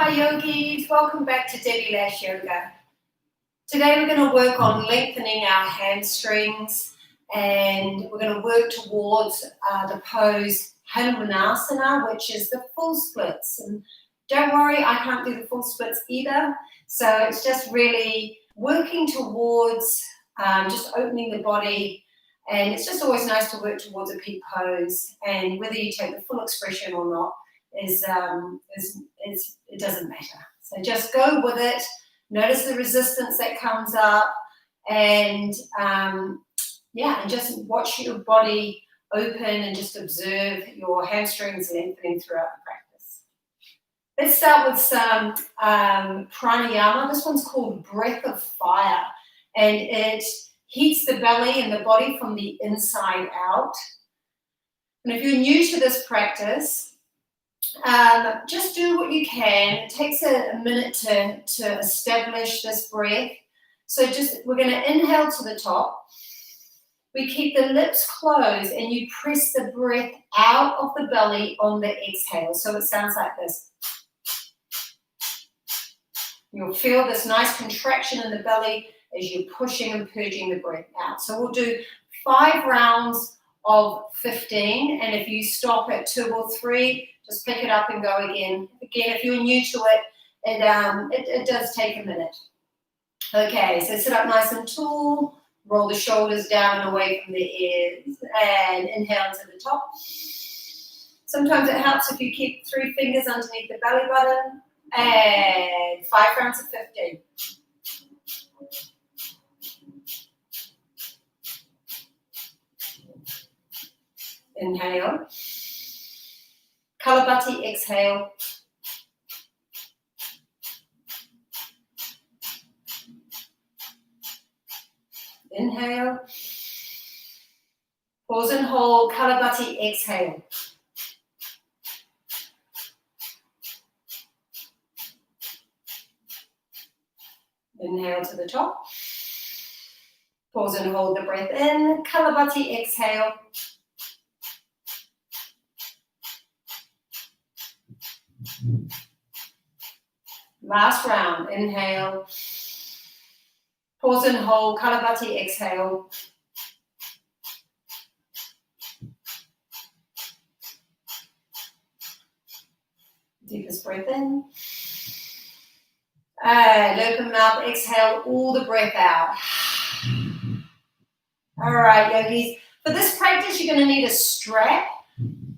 Hi yogis, welcome back to Debbie Lash Yoga. Today we're going to work on lengthening our hamstrings and we're going to work towards the pose Hamstrings, which is the full splits. And don't worry, I can't do the full splits either. So it's just really working towards just opening the body, and it's just always nice to work towards a peak pose, and whether you take the full expression or not it doesn't matter. So just go with it. Notice the resistance that comes up, and and just watch your body open and just observe your hamstrings lengthening throughout the practice. Let's start with some pranayama. This one's called breath of fire, and it heats the belly and the body from the inside out. And if you're new to this practice, just do what you can. It takes a minute to establish this breath. So we're going to inhale to the top. We keep the lips closed and you press the breath out of the belly on the exhale. So it sounds like this. You'll feel this nice contraction in the belly as you're pushing and purging the breath out. So we'll do 5 rounds of 15, and if you stop at 2 or 3, just pick it up and go again. Again, if you're new to it, it does take a minute. Okay, so sit up nice and tall, roll the shoulders down and away from the ears, and inhale to the top. Sometimes it helps if you keep 3 fingers underneath the belly button, and 5 rounds of 15. Inhale. Kalabati, exhale. Inhale. Pause and hold. Kalabati, exhale. Inhale to the top. Pause and hold the breath in. Kalabati, exhale. Last round. Inhale. Pause and hold. Kalabati, exhale. Deepest breath in. And open mouth. Exhale all the breath out. All right, yogis. For this practice, you're going to need a strap.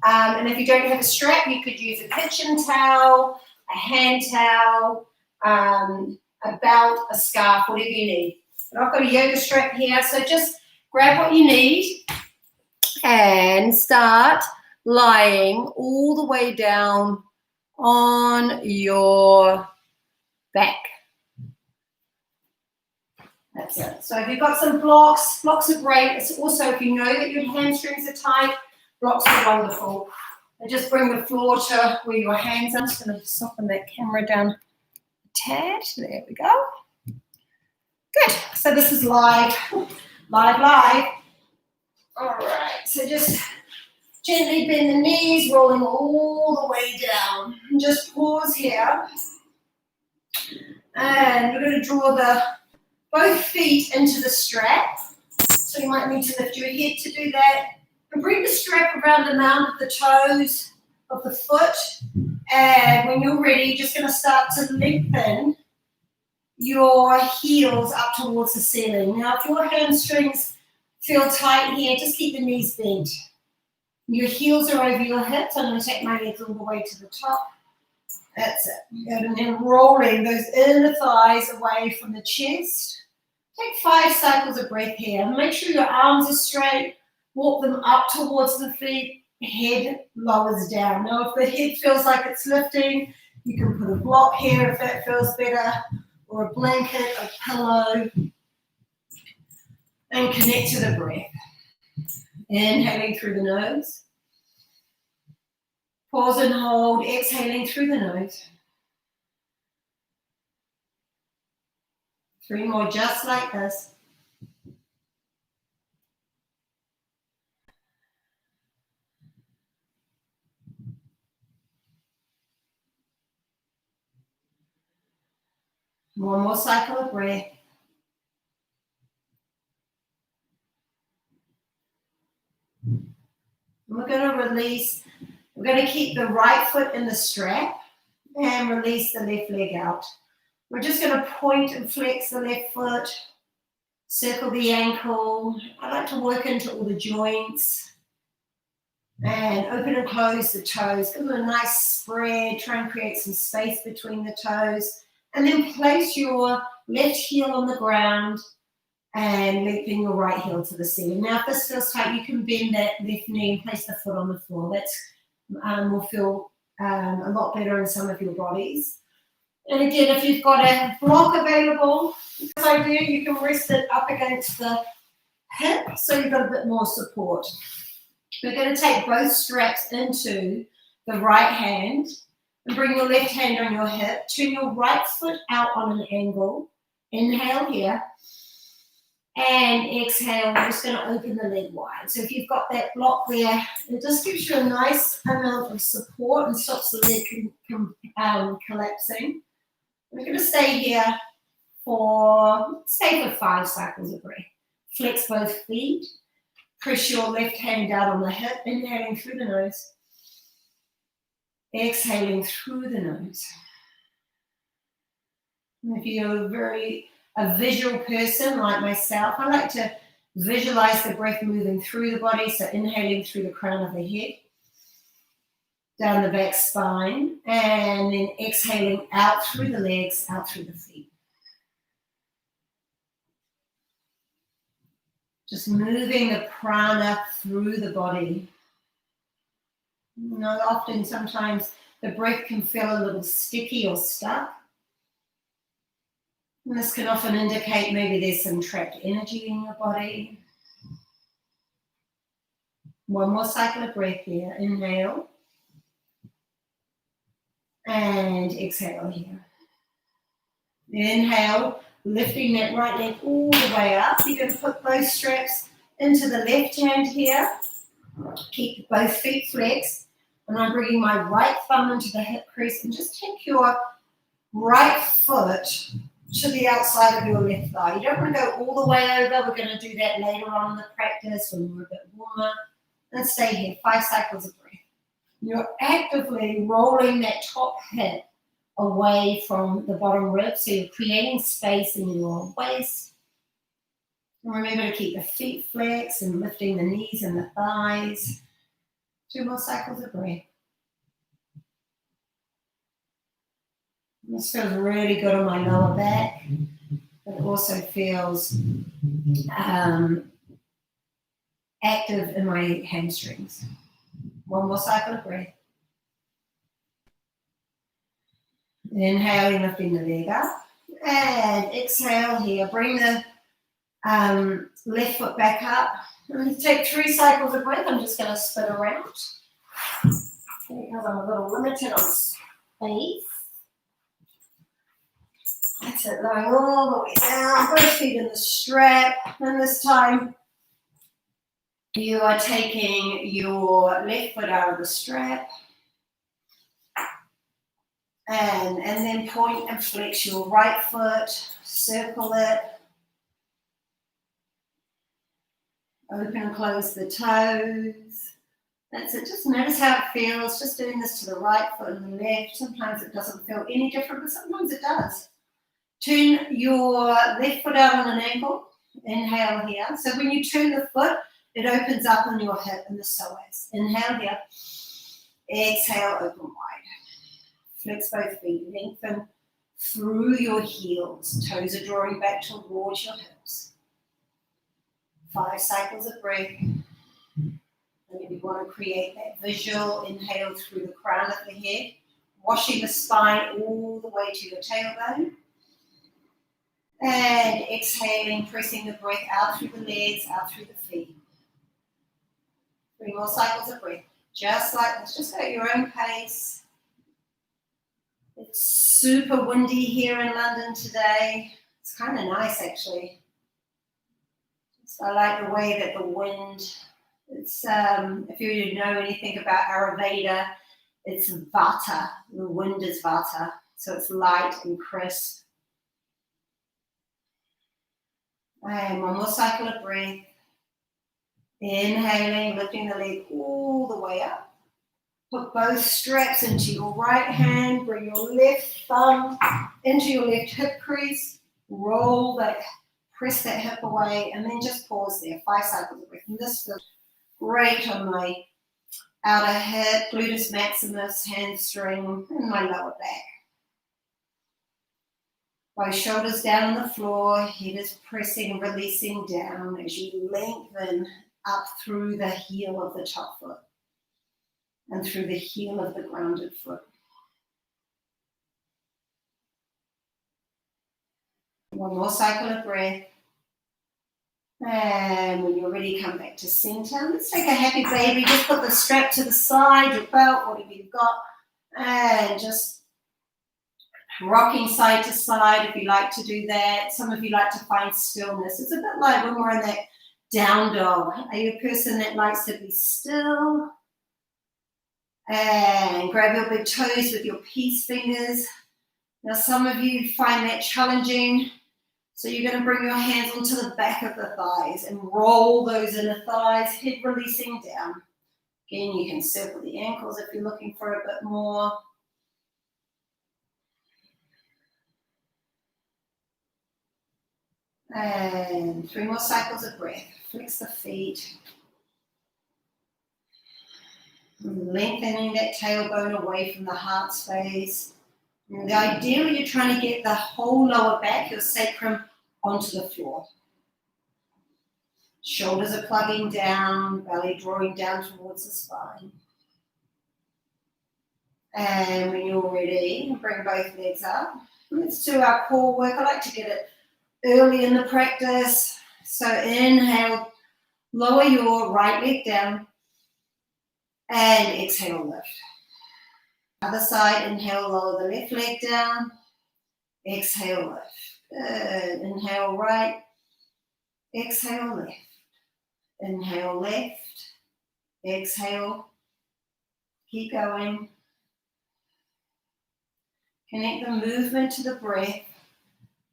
And if you don't have a strap, you could use a kitchen towel, a hand towel, a belt, a scarf, whatever you need. But I've got a yoga strap here, so just grab what you need and start lying all the way down on your back. That's it. So if you've got some blocks are great. It's also, if you know that your hamstrings are tight, blocks are wonderful. And just bring the floor to where your hands are. I'm just going to soften that camera down a tad. There we go. Good. So this is live. Live. All right. So just gently bend the knees, rolling all the way down. And just pause here. And we're going to draw both feet into the strap. So you might need to lift your head to do that. And bring the strap around the mount of the toes of the foot. And when you're ready, you're just going to start to lengthen your heels up towards the ceiling. Now, if your hamstrings feel tight here, just keep the knees bent. Your heels are over your hips. I'm going to take my legs all the way to the top. That's it. And then rolling those inner thighs away from the chest. Take 5 cycles of breath here. Make sure your arms are straight. Walk them up towards the feet, head lowers down. Now, if the head feels like it's lifting, you can put a block here if that feels better, or a blanket, a pillow, and connect to the breath. Inhaling through the nose. Pause and hold, exhaling through the nose. 3 more just like this. One more cycle of breath. And we're going to release, we're going to keep the right foot in the strap and release the left leg out. We're just going to point and flex the left foot, circle the ankle. I like to work into all the joints and open and close the toes. Give them a nice spread, try and create some space between the toes, and then place your left heel on the ground and lengthen your right heel to the ceiling. Now, if this feels tight, you can bend that left knee and place the foot on the floor. That will feel a lot better in some of your bodies. And again, if you've got a block available, this idea, you can rest it up against the hip so you've got a bit more support. We're going to take both straps into the right hand and bring your left hand on your hip. Turn your right foot out on an angle. Inhale here. And exhale, we're just going to open the leg wide. So if you've got that block there, it just gives you a nice amount of support and stops the leg collapsing. We're going to stay here for 5 cycles of breath. Flex both feet. Press your left hand down on the hip, inhaling through the nose. Exhaling through the nose. And if you're a visual person like myself, I like to visualize the breath moving through the body, so inhaling through the crown of the head, down the back spine, and then exhaling out through the legs, out through the feet. Just moving the prana through the body. You know, often, sometimes the breath can feel a little sticky or stuck. And this can often indicate maybe there's some trapped energy in your body. One more cycle of breath here. Inhale. And exhale here. Inhale, lifting that right leg all the way up. You're going to put both straps into the left hand here. Keep both feet flexed. And I'm bringing my right thumb into the hip crease, and just take your right foot to the outside of your left thigh. You don't want to go all the way over. We're going to do that later on in the practice when we're a bit warmer. And stay here, 5 cycles of breath. You're actively rolling that top hip away from the bottom rib, so you're creating space in your waist. And remember to keep the feet flexed and lifting the knees and the thighs. 2 more cycles of breath. This feels really good on my lower back, but it also feels active in my hamstrings. 1 more cycle of breath. Inhaling, lifting the leg up. And exhale here. Bring the left foot back up. And take 3 cycles of breath. I'm just going to spin around because I'm a little limited on space. That's it, going all the way down, both feet in the strap, and this time you are taking your left foot out of the strap and then point and flex your right foot, circle it, open and close the toes. That's it, just notice how it feels, just doing this to the right foot and the left. Sometimes it doesn't feel any different, but sometimes it does. Turn your left foot out on an angle. Inhale here. So when you turn the foot, it opens up on your hip in the psoas. Inhale here. Exhale, open wide. Flex both feet. Lengthen through your heels. Toes are drawing back towards your hips. 5 cycles of breath. And if you want to create that visual, inhale through the crown of the head, washing the spine all the way to your tailbone. And exhaling, pressing the breath out through the legs, out through the feet. 3 more cycles of breath. Just like this, just at your own pace. It's super windy here in London today. It's kind of nice, actually. So I like the way that the wind, it's, if you know anything about Ayurveda, it's vata. The wind is vata. So it's light and crisp. And one more cycle of breath. Inhaling, lifting the leg all the way up. Put both straps into your right hand. Bring your left thumb into your left hip crease. Roll that, press that hip away, and then just pause there. 5 cycles of breath. And this feels great on my outer hip, gluteus maximus, hamstring, and my lower back. Both shoulders down on the floor, head is pressing and releasing down as you lengthen up through the heel of the top foot and through the heel of the grounded foot. One more cycle of breath. And when you're ready, come back to center. Let's take a happy baby. Just put the strap to the side, your belt, whatever you've got, and just rocking side to side if you like to do that. Some of you like to find stillness. It's a bit like when we're in that down dog. Are you a person that likes to be still? And grab your big toes with your peace fingers. Now some of you find that challenging. So you're going to bring your hands onto the back of the thighs and roll those inner thighs, head releasing down. Again, you can circle the ankles if you're looking for a bit more. And 3 more cycles of breath. Flex the feet. Lengthening that tailbone away from the heart space. And ideally, you're trying to get the whole lower back, your sacrum, onto the floor. Shoulders are plugging down, belly drawing down towards the spine. And when you're ready, bring both legs up. Let's do our core work. I like to get it early in the practice. So inhale, lower your right leg down. And exhale, lift. Other side, inhale, lower the left leg down. Exhale, lift. Good. Inhale, right. Exhale, left. Inhale, left. Exhale. Keep going. Connect the movement to the breath.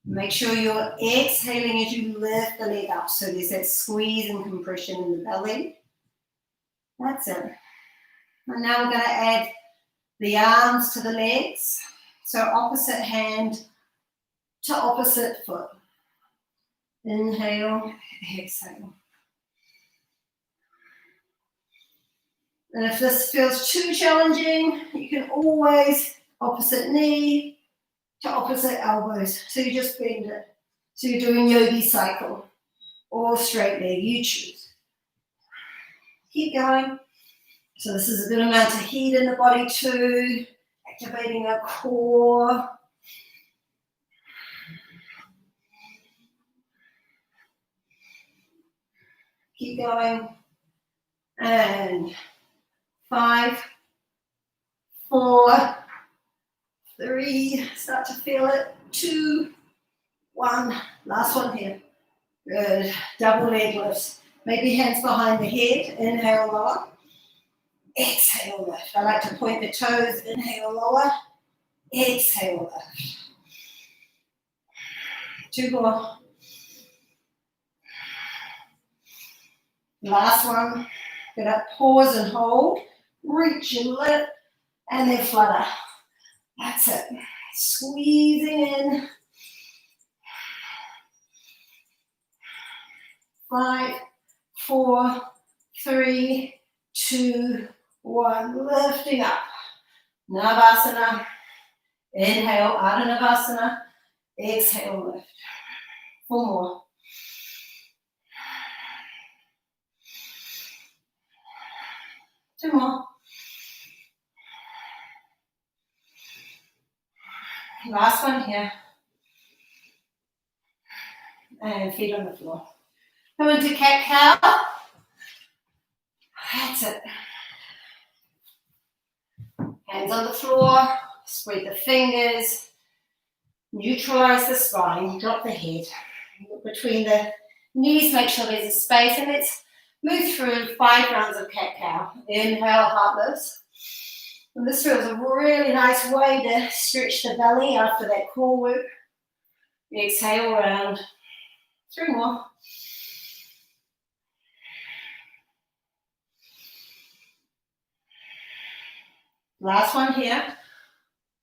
Make sure you're exhaling as you lift the leg up. So there's that squeeze and compression in the belly. That's it. And now we're going to add the arms to the legs. So opposite hand to opposite foot. Inhale, exhale. And if this feels too challenging, you can always opposite knee to opposite elbows. So you just bend it. So you're doing yogi cycle or straight leg, you choose. Keep going. So this is a good amount of heat in the body too, activating our core. Keep going. And 5, 4, 3, start to feel it, 2, 1, last one here. Good, double leg lifts. Maybe hands behind the head, inhale, lower. Exhale, lift. I like to point the toes, inhale, lower. Exhale, lift. 2 more. Last one. Get up, pause and hold. Reach and lift, and then flutter. That's it. Squeezing in. 5, 4, 3, 2, 1. Lifting up. Navasana. Inhale, Ardha Navasana. Exhale, lift. 4 more. Two more. Last one here. And feet on the floor. Come into cat-cow. That's it. Hands on the floor. Spread the fingers. Neutralize the spine. Drop the head. Look between the knees. Make sure there's a space. And let's move through 5 rounds of cat-cow. Inhale, heart lifts. And this feels a really nice way to stretch the belly after that core work. Exhale, round. 3 more. Last one here.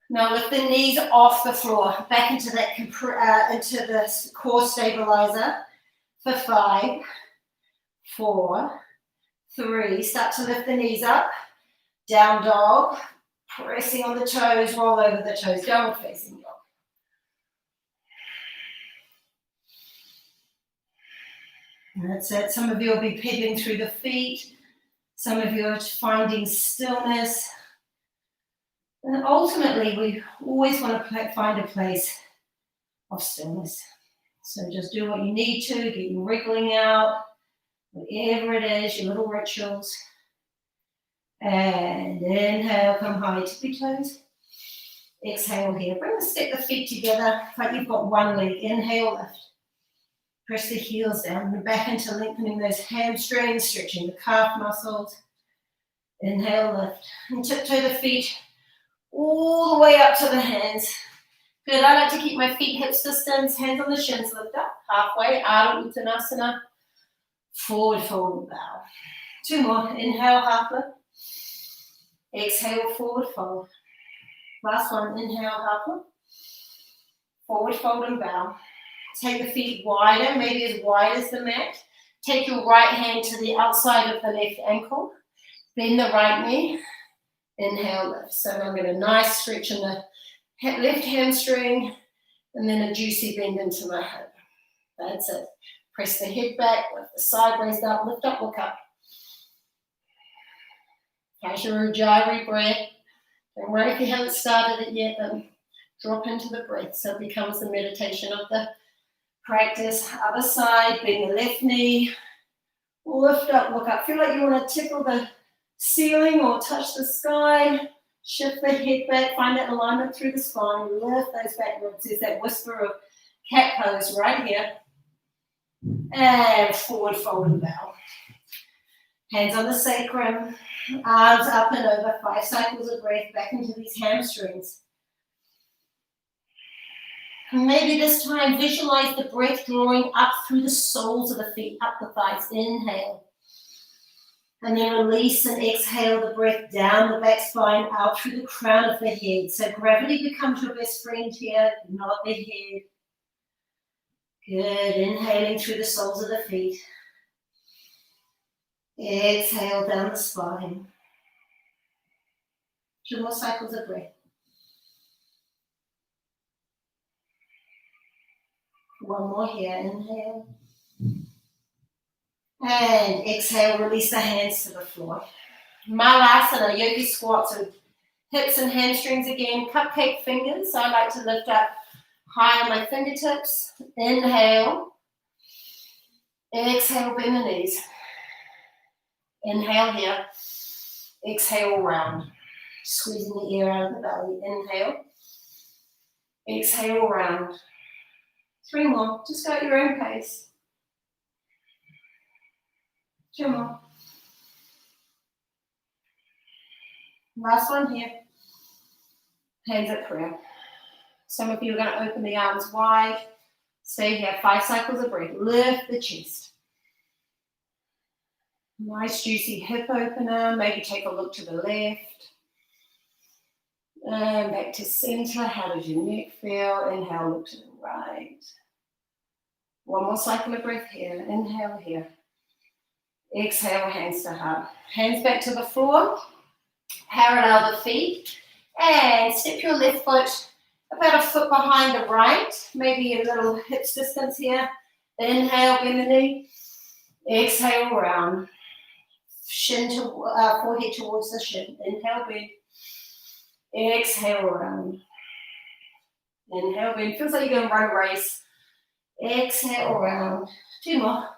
Now lift the knees off the floor, back into that into the core stabilizer for 5, 4, 3. Start to lift the knees up. Down dog. Pressing on the toes, roll over the toes. Downward facing dog. And that's it. Some of you will be pedaling through the feet. Some of you are finding stillness. And ultimately, we always want to find a place of stillness. So just do what you need to, get your wriggling out, whatever it is, your little rituals. And inhale, come high, tippy toes. Exhale here. Step the feet together like you've got one leg. Inhale, lift. Press the heels down and back into lengthening those hamstrings, stretching the calf muscles. Inhale, lift. And tiptoe the feet all the way up to the hands. Good. I like to keep my feet hips distance, hands on the shins, lift up, halfway, Ardha Uttanasana, forward fold, bow. 2 more. Inhale, half lift. Exhale, forward fold. Last one. Inhale, half lift. Forward fold and bow. Take the feet wider, maybe as wide as the mat. Take your right hand to the outside of the left ankle. Bend the right knee. Inhale, lift. So I'm going to nice stretch in the left hamstring and then a juicy bend into my hip. That's it. Press the head back, lift the sideways up, lift up, look up. How's your Ujjayi breath? Don't worry if you haven't started it yet, then drop into the breath so it becomes the meditation of the practice. Other side, bend the left knee, lift up, look up. Feel like you want to tickle the ceiling or touch the sky. Shift the head back, find that alignment through the spine, lift those back ribs. There's that whisper of cat pose right here. And forward fold and bow. Hands on the sacrum, arms up and over, 5 cycles of breath back into these hamstrings. Maybe this time visualize the breath drawing up through the soles of the feet, up the thighs. Inhale. And then release and exhale the breath down the back spine, out through the crown of the head. So gravity becomes your best friend here, not the head. Good. Inhaling through the soles of the feet. Exhale down the spine. 2 more cycles of breath. 1 more here. Inhale. And exhale, release the hands to the floor. Malasana, yogi squat, so hips and hamstrings again. Cupcake fingers, I like to lift up high on my fingertips. Inhale. Exhale, bend the knees. Inhale here. Exhale, round. Squeezing the air out of the belly. Inhale. Exhale, round. 3 more. Just go at your own pace. 2 more. Last one here. Hands at prayer. Some of you are going to open the arms wide. Stay here. 5 cycles of breath. Lift the chest. Nice juicy hip opener. Maybe take a look to the left. And back to center. How does your neck feel? Inhale, look to the right. 1 more cycle of breath here. Inhale here. Exhale, hands to heart. Hands back to the floor. Parallel the feet. And step your left foot about a foot behind the right. Maybe a little hips distance here. Inhale, bend the knee. Exhale, round. Shin to forehead towards the shin. Inhale, bend. Exhale, round. Inhale, bend. Feels like you're going to run a race. Exhale, round. 2 more.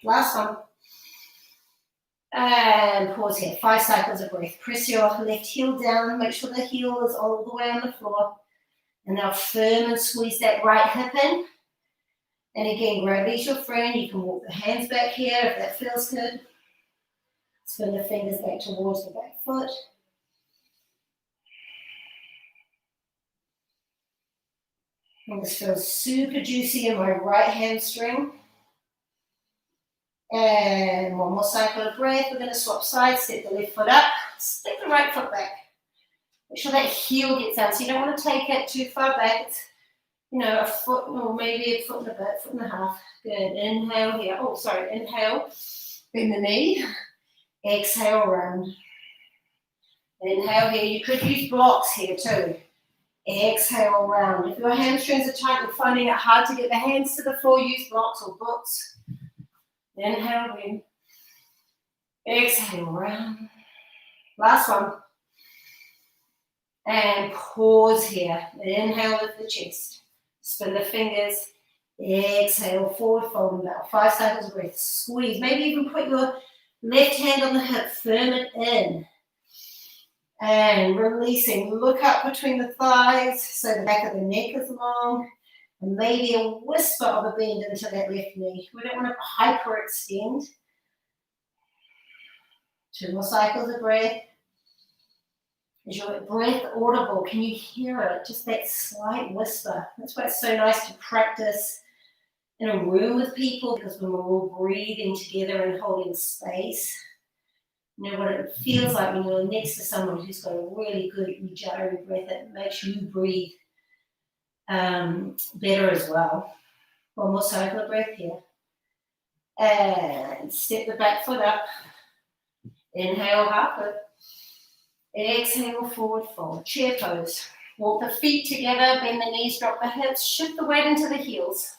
Last one. And pause here. 5 cycles of breath. Press your left heel down. Make sure the heel is all the way on the floor. And now firm and squeeze that right hip in. And again, gravity's your friend. You can walk the hands back here if that feels good. Spin the fingers back towards the back foot. And this feels super juicy in my right hamstring. And one more cycle of breath. We're going to swap sides, step the left foot up, step the right foot back. Make sure that heel gets down. So you don't want to take it too far back. It's, a foot or maybe a foot and a bit, foot and a half. Good. Inhale here. Oh, sorry. Inhale. Bend the knee. Exhale, round. Inhale here. You could use blocks here too. Exhale, round. If your hamstrings are tight, you're finding it hard to get the hands to the floor, use blocks or books. Inhale, in. Exhale, round. Last one. And pause here. Inhale, lift the chest. Spin the fingers. Exhale, forward fold and bow. 5 cycles of breath. Squeeze. Maybe even put your left hand on the hip. Firm it in. And releasing. Look up between the thighs so the back of the neck is long. And maybe a whisper of a bend into that left knee. We don't want to hyperextend. 2 more cycles of breath. Is your breath audible? Can you hear it? Just that slight whisper. That's why it's so nice to practice in a room with people, because when we're all breathing together and holding space, you know what it feels like when you're next to someone who's got a really good ujjayi breath. It makes you breathe better as well. One more cycle of breath here. And step the back foot up. Inhale, half foot. Exhale, forward fold. Chair pose. Walk the feet together, bend the knees, drop the hips, shift the weight into the heels.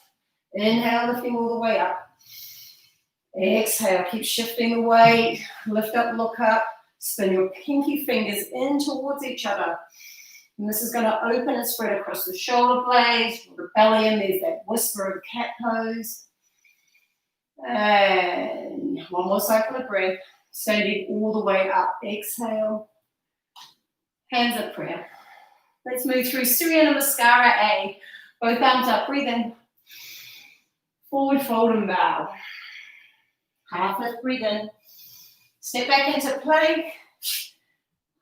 Inhale, lifting all the way up. Exhale, keep shifting the weight. Lift up, look up. Spin your pinky fingers in towards each other. And this is going to open and spread across the shoulder blades, the belly, and there's that whisper of cat pose. And one more cycle of breath. Standing all the way up. Exhale. Hands at prayer. Let's move through Surya Namaskar A. Both arms up. Breathe in. Forward fold and bow. Half lift. Breathe in. Step back into plank.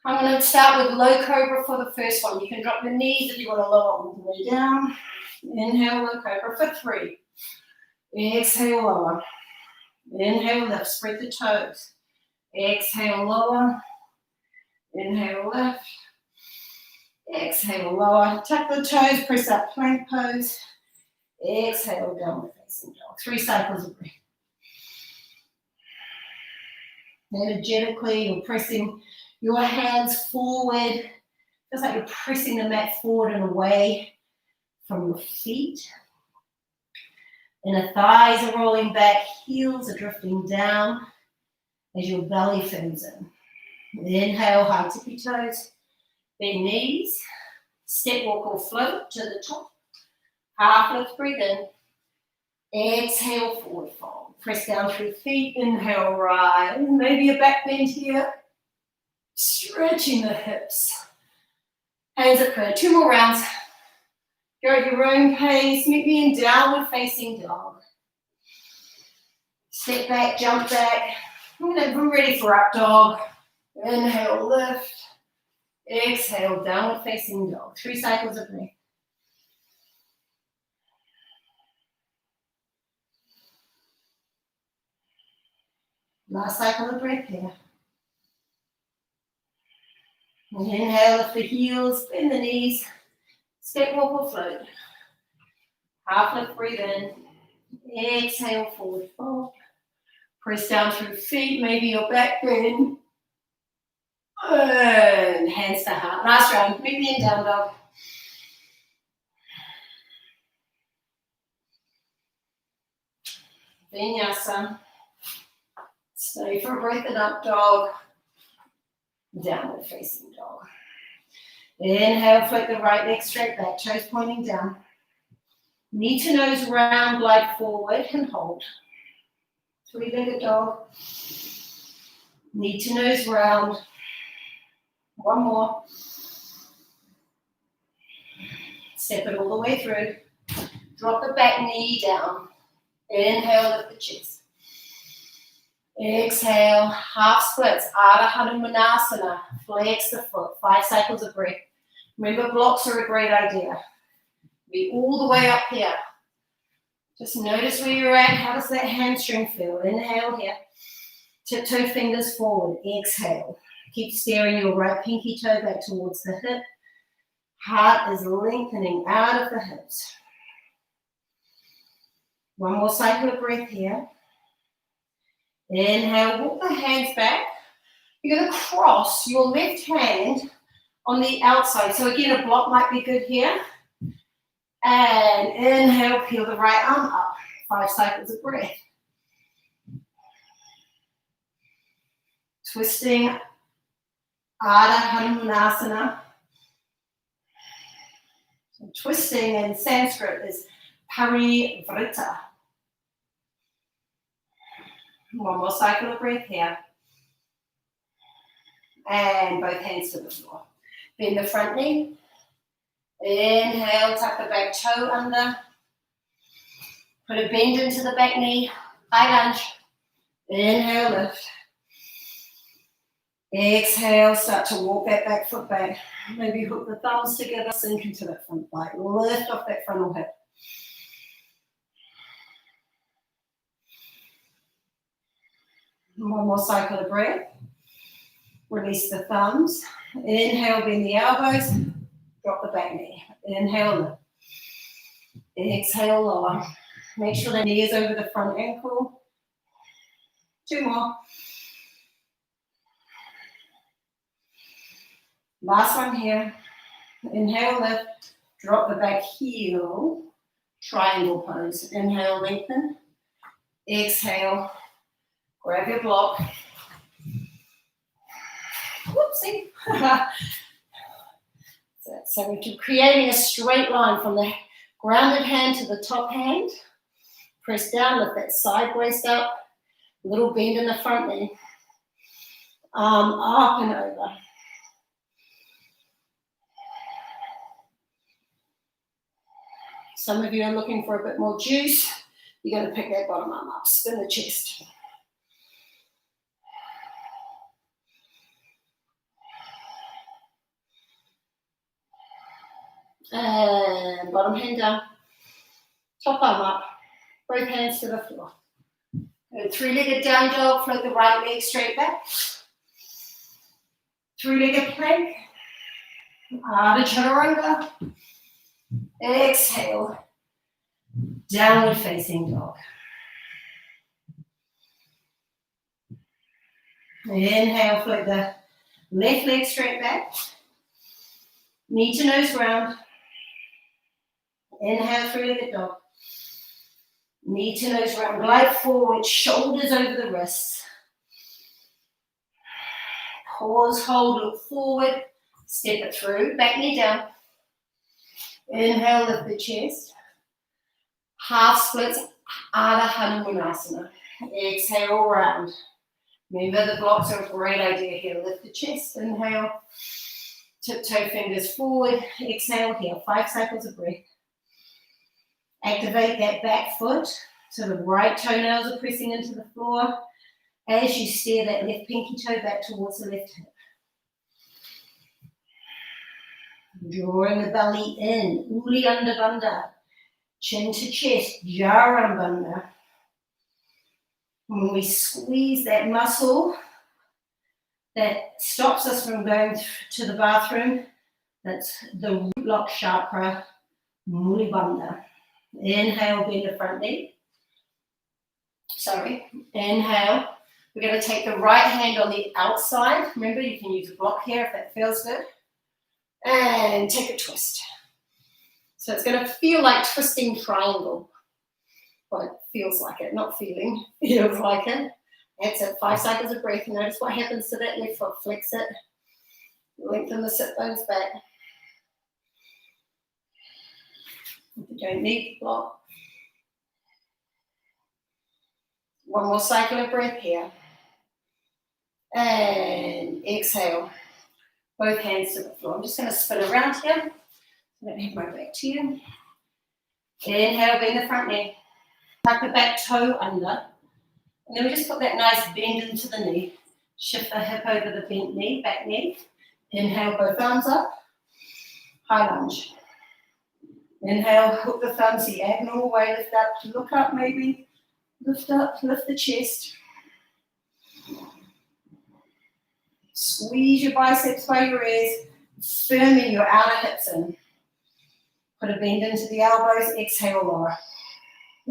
I'm going to start with low cobra for the first one. You can drop your knees if you want to lower all the way down. Inhale, low cobra for 3. Exhale, lower. Inhale, lift. Spread the toes. Exhale, lower. Inhale, lift. Exhale, lower. Tuck the toes, press up, plank pose. Exhale, downward facing dog. 3 cycles of breath. Energetically, you're pressing your hands forward. Feels like you're pressing the mat forward and away from your feet. Inner thighs are rolling back, heels are drifting down as your belly fills in. Inhale, high tippy toes, bend knees, step, walk or float to the top. Half lift, breathe in. Exhale, forward fold. Press down through feet, inhale, rise. Maybe a back bend here. Stretching the hips. Hands at prayer. 2 more rounds. Go at your own pace. Meet me in downward facing dog. Step back, jump back. We're ready for up dog. Inhale, lift. Exhale, downward facing dog. 3 cycles of breath. Last cycle of breath here. Inhale, lift the heels, bend the knees. Step, walk or float. Half lift, breathe in. Exhale, forward fold. Press down through feet, maybe your back bend. And hands to heart. Last round. Meet me in down dog. Vinyasa. Stay for a breath and up dog. Downward facing dog. Inhale, float the right leg straight back, toes pointing down. Knee to nose round, glide forward and hold. 3-legged dog. Knee to nose round. 1 more. Step it all the way through. Drop the back knee down. Inhale, lift the chest. Exhale, half splits, Ardha Hanumanasana. Flex the foot, 5 cycles of breath. Remember, blocks are a great idea. Be all the way up here. Just notice where you're at. How does that hamstring feel? Inhale here. Tiptoe fingers forward. Exhale. Keep steering your right pinky toe back towards the hip. Heart is lengthening out of the hips. One more cycle of breath here. Inhale, walk the hands back. You're going to cross your left hand on the outside. So again, a block might be good here. And inhale, peel the right arm up. 5 cycles of breath. Twisting Ardha Hanumanasana. So twisting in Sanskrit is parivrita. One more cycle of breath here. And both hands to the floor. Bend the front knee. Inhale, tuck the back toe under. Put a bend into the back knee. High lunge. Inhale, lift. Exhale, start to walk that back foot back. Maybe hook the thumbs together, sink into that front thigh. Lift off that frontal hip. One more cycle of breath. Release the thumbs. Inhale, bend the elbows. Drop the back knee. Inhale, lift. Exhale, lower. Make sure the knee is over the front ankle. 2 more. Last one here. Inhale, lift. Drop the back heel. Triangle pose. Inhale, lengthen. Exhale. Grab your block. Whoopsie. So we're creating a straight line from the grounded hand to the top hand. Press down, lift that side waist up. Little bend in the front knee. Arm up and over. Some of you are looking for a bit more juice. You're going to pick that bottom arm up. Spin the chest. And bottom hand down. Top arm up. Both hands to the floor. Good. 3-legged down dog. Float the right leg straight back. 3-legged plank. Ardha Chaturanga. Exhale. Downward facing dog. Inhale, float the left leg straight back. Knee to nose round. Inhale, 3-legged dog. Knee to nose round. Glide forward, shoulders over the wrists. Pause, hold, look forward. Step it through. Back knee down. Inhale, lift the chest. Half splits, Ardha Hanumanasana. Exhale, round. Remember, the blocks are a great idea here. Lift the chest. Inhale. Tiptoe fingers forward. Exhale here. 5 cycles of breath. Activate that back foot so the right toenails are pressing into the floor as you steer that left pinky toe back towards the left hip. Drawing the belly in. Uddiyana Bandha. Chin to chest. Jarambandha. When we squeeze that muscle that stops us from going to the bathroom, that's the root lock chakra, Muli Bandha. Inhale, bend the front knee. Inhale. We're going to take the right hand on the outside. Remember, you can use a block here if that feels good. And take a twist. So it's going to feel like twisting triangle. Well, it feels like it, not feeling. Feels like it. That's it. 5 cycles of breath. Notice what happens to that left foot. Flex it. Lengthen the sit bones back. If you don't need the block. One more cycle of breath here. And exhale. Both hands to the floor. I'm just going to spin around here. Let me have my back to you. Inhale, bend the front knee. Tuck the back toe under. And then we just put that nice bend into the knee. Shift the hip over the bent knee, back knee. Inhale, both arms up. High lunge. Inhale, hook the thumbs the abnormal way, lift up, look up maybe, lift up, lift the chest. Squeeze your biceps by your ears, firming your outer hips in. Put a bend into the elbows, exhale, lower.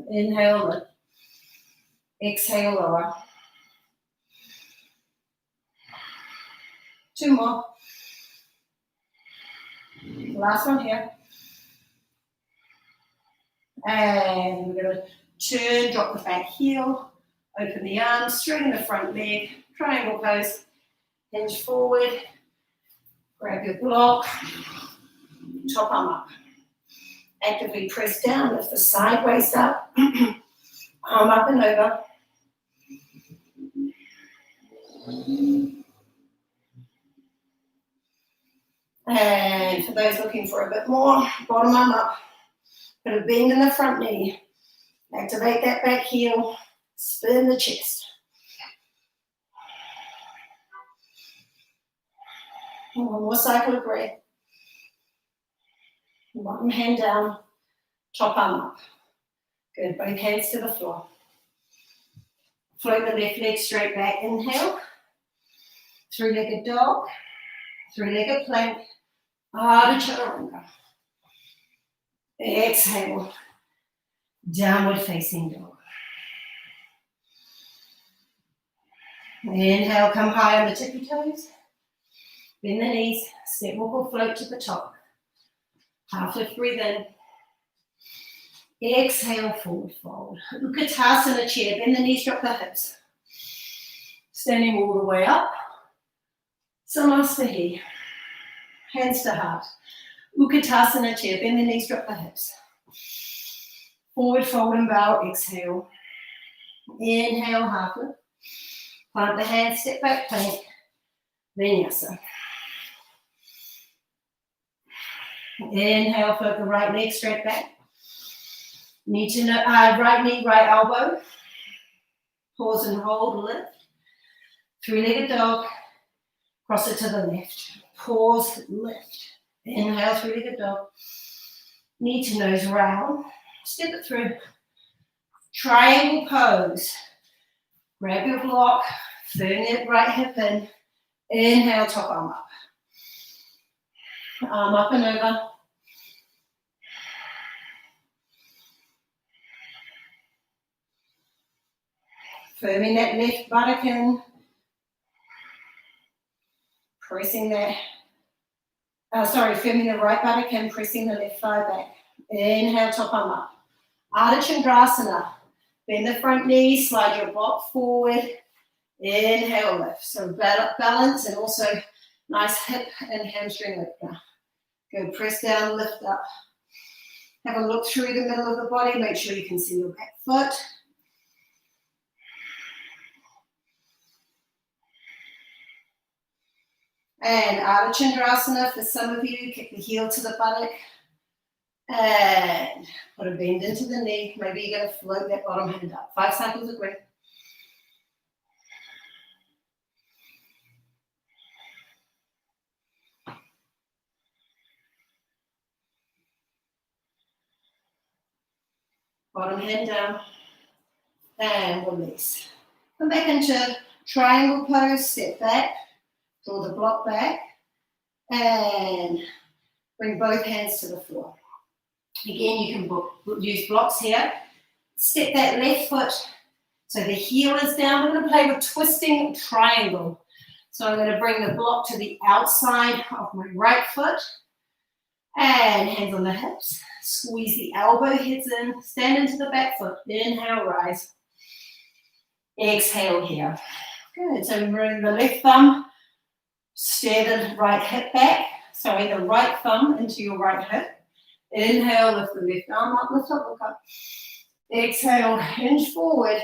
Inhale, lift. Exhale, lower. 2 more. Last one here. And we're going to turn, drop the back heel, open the arms, straighten the front leg, triangle pose, hinge forward, grab your block, top arm up. Actively press down, lift the sideways up, arm up and over. And for those looking for a bit more, bottom arm up. Put a bend in the front knee. Activate that back heel. Spin the chest. And one more cycle of breath. Bottom hand down. Top arm up. Good. Both hands to the floor. Float the left leg straight back. Inhale. Three-legged dog. Three-legged plank. Ardha Chaturanga. Exhale. Downward facing dog. Inhale, come high on the tippy toes. Bend the knees. Step, walk or float to the top. Half lift, breathe in. Exhale, forward fold. Utkatasana chair. Bend the knees, drop the hips. Standing all the way up. Samasthiti. Hands to heart. Utkatasana chair. Bend the knees, drop the hips. Forward fold and bow. Exhale. Inhale, half lift. Plant the hands, step back, plank. Vinyasa. Inhale, float the right leg straight back. Need to know, right knee, right elbow. Pause and hold, lift. Three-legged dog. Cross it to the left. Pause, lift. Inhale, three-legged dog. Knee to nose round. Step it through. Triangle pose. Grab your block. Firm that right hip in. Inhale, top arm up. Arm up and over. Firming that left buttock in. Pressing that. Firming the right buttock in, pressing the left thigh back. Inhale, top arm up. Ardha Chandrasana. Bend the front knee, slide your block forward. Inhale, lift. So balance and also nice hip and hamstring lift now. Go press down, lift up. Have a look through the middle of the body. Make sure you can see your back foot. And Ardha Chandrasana, for some of you, kick the heel to the buttock. And put a bend into the knee. Maybe you're going to float that bottom hand up. 5 cycles of breath. Bottom hand down. And release. Come back into triangle pose. Step back. Draw the block back. And bring both hands to the floor. Again, you can use blocks here. Step that left foot so the heel is down. We're going to play with twisting triangle. So I'm going to bring the block to the outside of my right foot. And hands on the hips. Squeeze the elbow heads in. Stand into the back foot. Inhale, rise. Exhale here. Good. So bring the left thumb. Steer the right hip back. Sorry, the right thumb into your right hip. Inhale, lift the left arm up, lift up, look up. Exhale, hinge forward.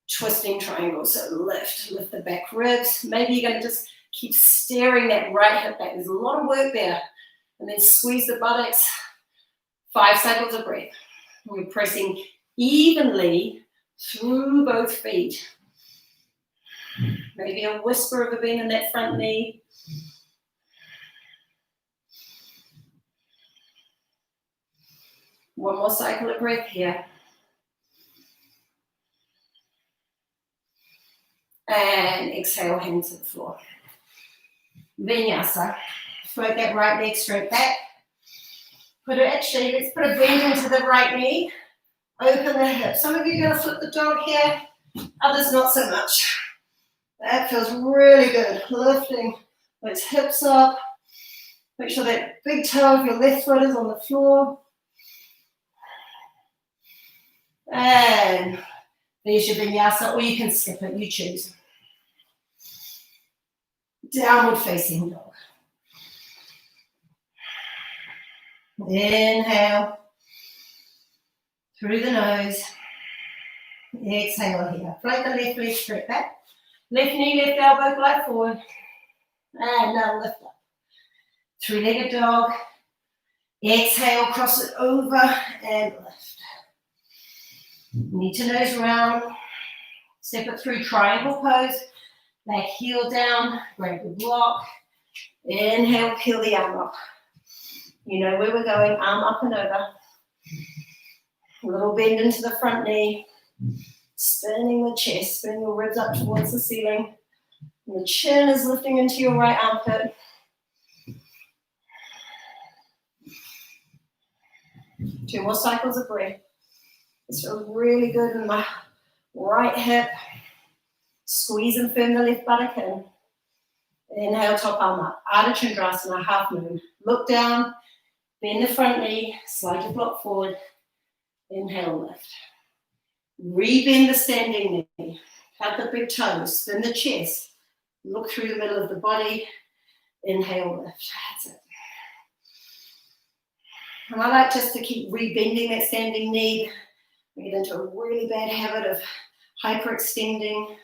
Twisting triangle, so lift the back ribs. Maybe you're going to just keep steering that right hip back. There's a lot of work there. And then squeeze the buttocks. 5 cycles of breath. We're pressing evenly through both feet. Maybe a whisper of a bend in that front knee. One more cycle of breath here. And exhale, hands to the floor. Vinyasa. Float that right leg straight back. Let's put a bend into the right knee. Open the hips. Some of you are going to flip the dog here, others not so much. That feels really good. Lifting those hips up. Make sure that big toe of your left foot is on the floor. And there's your vinyasa, or you can skip it, you choose. Downward facing dog. Inhale through the nose. Exhale here. Float the left leg straight back. Left knee, left elbow, glide forward. And now lift up. Three-legged dog. Exhale, cross it over and lift. Knee to nose round. Step it through triangle pose. Back heel down. Grab the block. Inhale, peel the arm up. You know where we're going, arm up and over. A little bend into the front knee. Spinning the chest, spin your ribs up towards the ceiling. And the chin is lifting into your right armpit. Two more cycles of breath. This feels really good in my right hip. Squeeze and firm the left buttock in. Inhale, top arm up. Ardha Chandrasana, half moon. Look down, bend the front knee, slide your block forward. Inhale, lift. Rebend the standing knee. Cut the big toes, spin the chest. Look through the middle of the body. Inhale, lift. That's it. And I like just to keep rebending that standing knee. I get into a really bad habit of hyperextending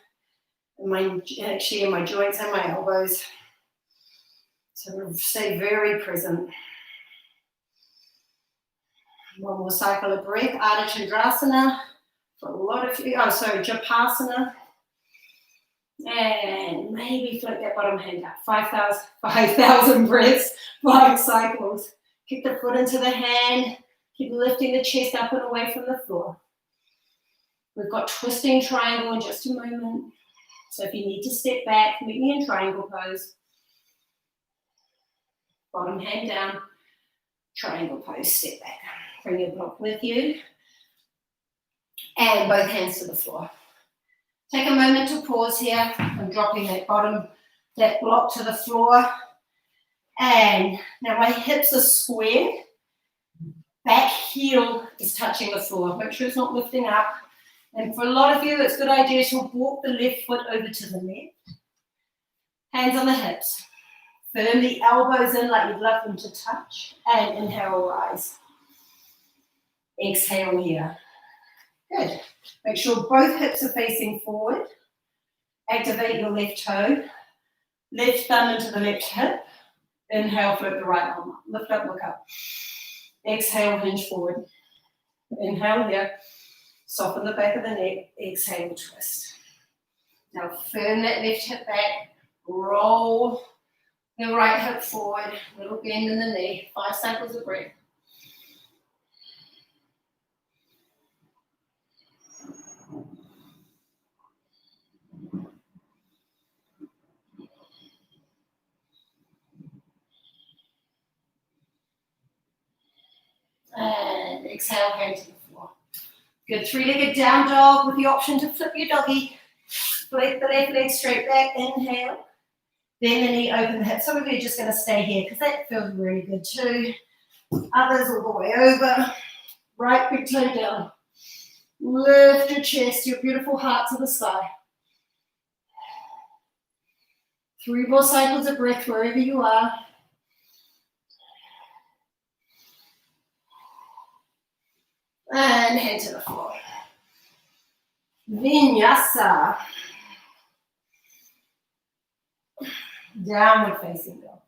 in my joints and my elbows. So we'll stay very present. One more cycle of breath. Ardha Chandrasana. For a lot of you, Japasana. And maybe float that bottom hand up. 5,000 breaths, 5 cycles. Kick the foot into the hand. Keep lifting the chest up and away from the floor. We've got twisting triangle in just a moment. So if you need to step back, meet me in triangle pose. Bottom hand down. Triangle pose, step back. Bring your block with you. And both hands to the floor. Take a moment to pause here. I'm dropping that block to the floor. And now my hips are squared. Back heel is touching the floor. Make sure it's not lifting up. And for a lot of you, it's a good idea to walk the left foot over to the left. Hands on the hips. Firm the elbows in like you'd love them to touch. And inhale, rise. Exhale here. Good. Make sure both hips are facing forward. Activate your left toe. Left thumb into the left hip. Inhale, float the right arm up. Lift up, look up. Exhale, hinge forward. Inhale here. Soften the back of the neck. Exhale, twist. Now firm that left hip back. Roll the right hip forward. Little bend in the knee. 5 cycles of breath. And exhale, hand to the floor. Good, 3-legged down dog with the option to flip your doggy. Flip the left leg straight back, inhale. Bend the knee, open the hip. Some of you are just going to stay here because that feels really good too. Others all the way over. Right big toe down. Lift your chest, your beautiful heart to the sky. 3 more cycles of breath wherever you are. And hand to the floor. Vinyasa. Downward facing dog.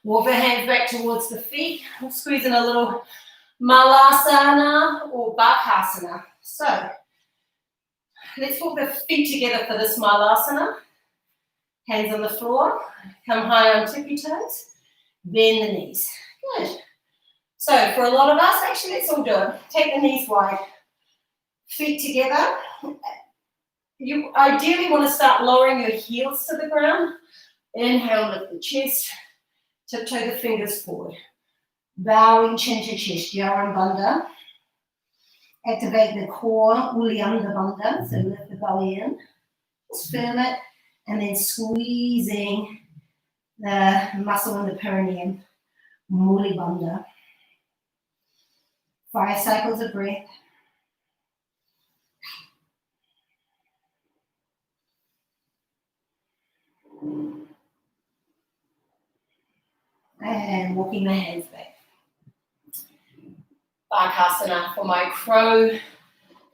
Walk the hands back towards the feet. We'll squeeze in a little malasana or bakasana. So, let's walk the feet together for this malasana. Hands on the floor. Come high on tippy toes. Bend the knees. Good. So for a lot of us, actually, let's all do it. Take the knees wide, feet together. You ideally want to start lowering your heels to the ground. Inhale, lift the chest, tiptoe the fingers forward. Bowing chin to chest, Jaran Bandha. Activate the core, Uddiyana Bandha, so lift the belly in. Just firm it, and then squeezing the muscle in the perineum, Muli Bandha. 5 cycles of breath. And walking the hands back. Bakasana for my crow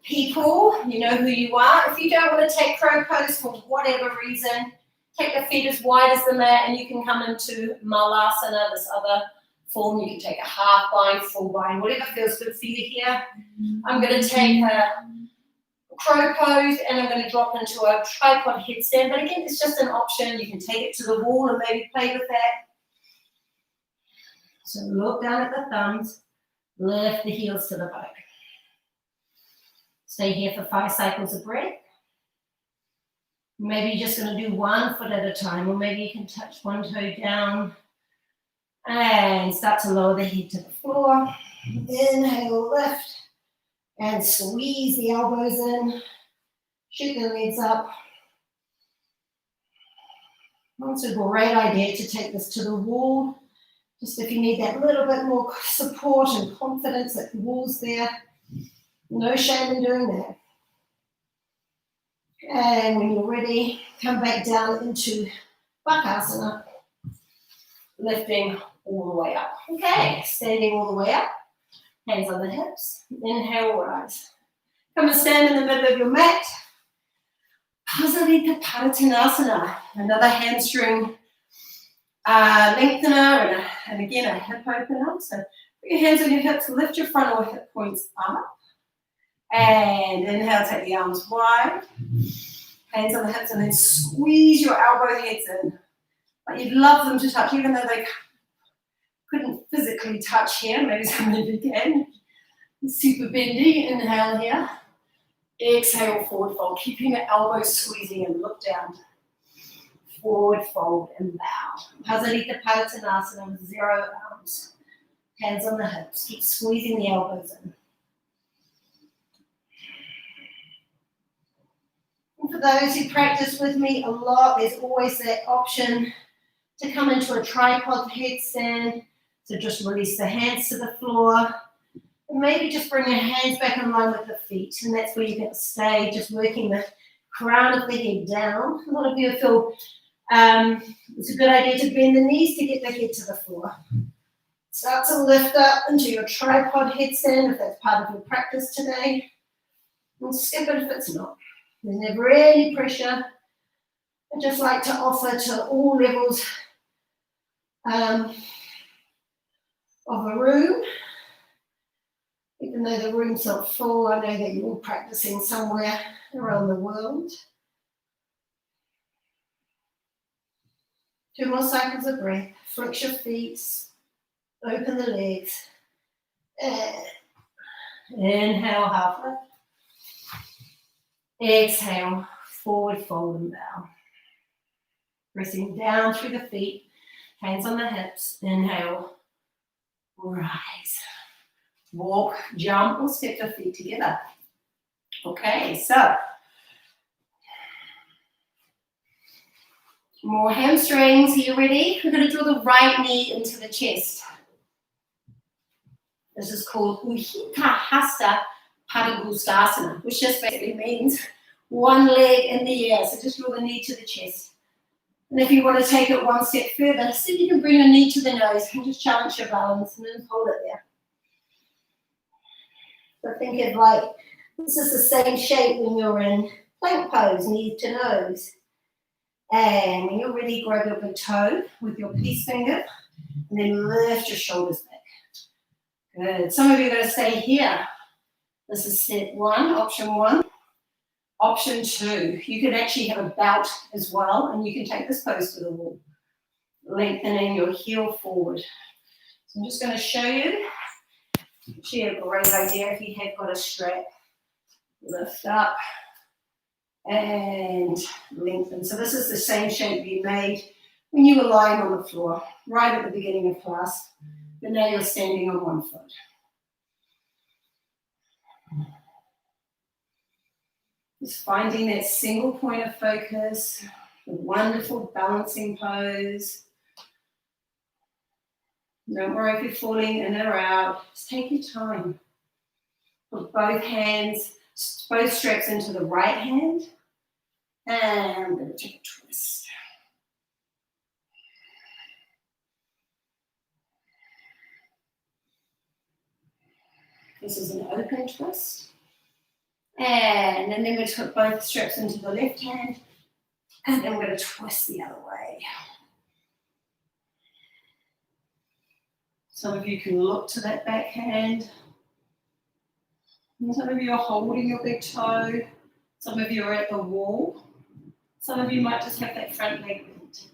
people. You know who you are. If you don't want to take crow pose for whatever reason, take the feet as wide as the mat and you can come into Malasana, this other form. You can take a half bind, full bind, whatever feels good for you here. I'm going to take a crow pose and I'm going to drop into a tripod headstand. But again, it's just an option. You can take it to the wall and maybe play with that. So look down at the thumbs, lift the heels to the back. Stay here for 5 cycles of breath. Maybe you're just going to do 1 foot at a time, or maybe you can touch one toe down and start to lower the head to the floor. Inhale, lift, and squeeze the elbows in. Shoot the legs up. It's a great idea to take this to the wall. Just if you need that little bit more support and confidence that the wall's there. No shame in doing that. And when you're ready, come back down into Bakasana. Lifting all the way up. Okay, standing all the way up. Hands on the hips. Inhale, rise. Come and stand in the middle of your mat. Pasalita Padottanasana. Another hamstring lengthener and again a hip opener. So put your hands on your hips, lift your frontal hip points up. And inhale, take the arms wide. Hands on the hips and then squeeze your elbow heads in. Like you'd love them to touch, even though they couldn't physically touch here. Maybe somebody can. Super bendy. Inhale here. Exhale, forward fold. Keeping the elbows squeezing and look down. Forward fold and bow. Pasalita Padottanasana with 0 arms. Hands on the hips. Keep squeezing the elbows in. And for those who practice with me a lot, there's always that option to come into a tripod headstand. So just release the hands to the floor. And maybe just bring your hands back in line with the feet. And that's where you're going to stay, just working the crown of the head down. A lot of you feel it's a good idea to bend the knees to get the head to the floor. Start to lift up into your tripod headstand if that's part of your practice today. And skip it if it's not. There's never any pressure. I just like to offer to all levels of a room. Even though the room's not full, I know that you're all practicing somewhere around the world. 2 more cycles of breath. Flex your feet, open the legs. Inhale, half lift. Exhale, forward fold and bow. Pressing down through the feet, hands on the hips. Inhale, rise. Walk, jump, or step the feet together. Okay, so more hamstrings. Are you ready? We're going to draw the right knee into the chest. This is called Utthita Padangusthasana, which just basically means one leg in the air. So just draw the knee to the chest. And if you want to take it one step further, see if you can bring your knee to the nose and just challenge your balance and then hold it there. So think of like, this is the same shape when you're in plank pose, knee to nose. And when you're ready, grab your big toe with your peace finger and then lift your shoulders back. Good. Some of you are going to stay here. This is step 1, option 1. Option 2, you can actually have a belt as well, and you can take this pose to the wall, lengthening your heel forward. So I'm just going to show you. Actually a great idea if you have got a strap. Lift up and lengthen. So this is the same shape you made when you were lying on the floor, right at the beginning of class, but now you're standing on one foot. Just finding that single point of focus, a wonderful balancing pose. Don't worry if you're falling in or out, just take your time. Put both hands, both straps into the right hand, and I'm going to take a twist. This is an open twist. And then we're going to put both straps into the left hand, and then we're going to twist the other way. Some of you can look to that back hand. And some of you are holding your big toe. Some of you are at the wall. Some of you might just have that front leg bent.